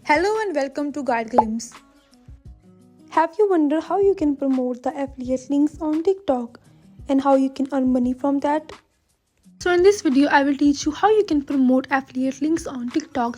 Hello and welcome to Guide Glimpse. Have you wondered how you can promote the affiliate links on TikTok and how you can earn money from that? So in this video I will teach you how you can promote affiliate links on TikTok.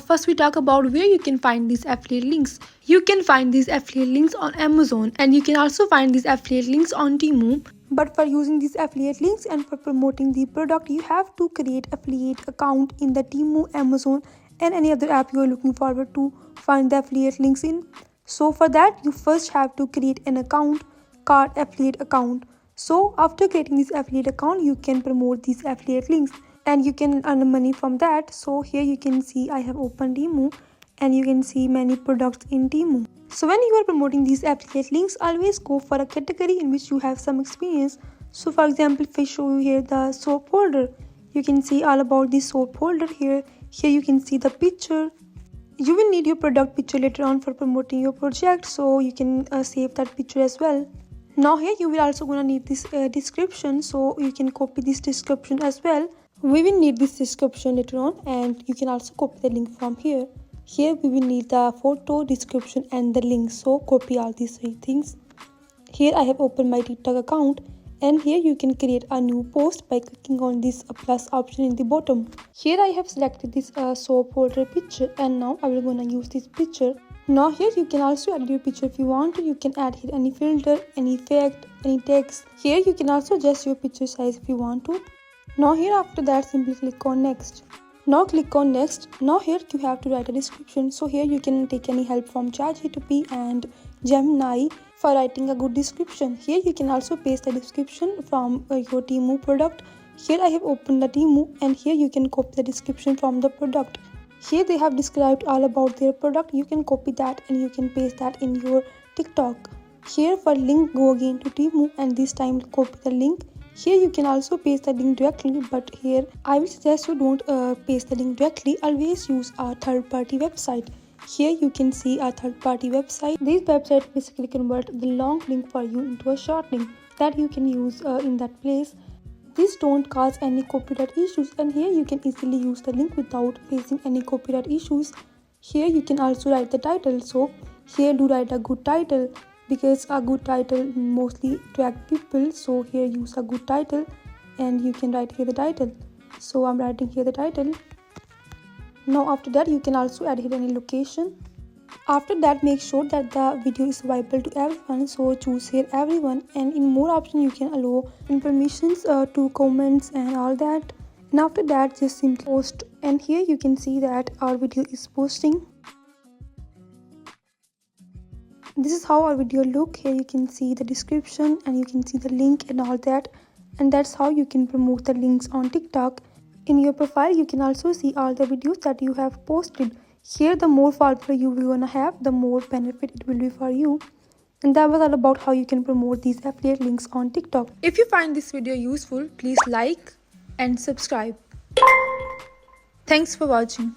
First we talk about where you can find these affiliate links. You can find these affiliate links on Amazon and you can also find these affiliate links on Temu. But for using these affiliate links and for promoting the product, you have to create affiliate account in the Temu, Amazon and any other app you are looking forward to find the affiliate links in. So for that, you first have to create an account called affiliate account. So after creating this affiliate account, you can promote these affiliate links and you can earn money from that. So here you can see I have opened Temu and you can see many products in Temu. So when you are promoting these affiliate links, always go for a category in which you have some experience. So for example, if I show you here the soap holder, you can see all about the soap holder here. Here you can see the picture. You will need your product picture later on for promoting your project, so you can save that picture as well. Now here you will also gonna need this description, so you can copy this description as well. We will need this description later on and you can also copy the link from here. Here we will need the photo, description and the link, so copy all these three things. Here I have opened my TikTok account and here you can create a new post by clicking on this plus option in the bottom. Here I have selected this soap holder picture and now I will gonna use this picture. Now here you can also add your picture if you want to. You can add here any filter, any effect, any text. Here you can also adjust your picture size if you want to. Now here after that simply click on next. Now click on next. Now here you have to write a description. So here you can take any help from ChatGPT and Gemini for writing a good description. Here you can also paste the description from your Temu product. Here I have opened the Temu and here you can copy the description from the product. Here they have described all about their product. You can copy that and you can paste that in your TikTok. Here for link, go again to Temu and this time copy the link. Here you can also paste the link directly, but here I will suggest you don't paste the link directly. Always use a third-party website. Here you can see a third-party website. These websites basically convert the long link for you into a short link that you can use in that place. These don't cause any copyright issues and here you can easily use the link without facing any copyright issues. Here you can also write the title. So here do write a good title, because a good title mostly attract people. So here use a good title and you can write here the title. So I'm writing here the title. Now after that you can also add here any location. After that make sure that the video is viable to everyone, so choose here everyone and in more options you can allow in permissions to comments and all that. And after that just simply post and here you can see that our video is posting. This is how our video look. Here you can see the description and you can see the link and all that, and that's how you can promote the links on TikTok. In your profile you can also see all the videos that you have posted. Here the more follower you will gonna have, the more benefit it will be for you. And that was all about how you can promote these affiliate links on TikTok. If you find this video useful, please like and subscribe. Thanks for watching.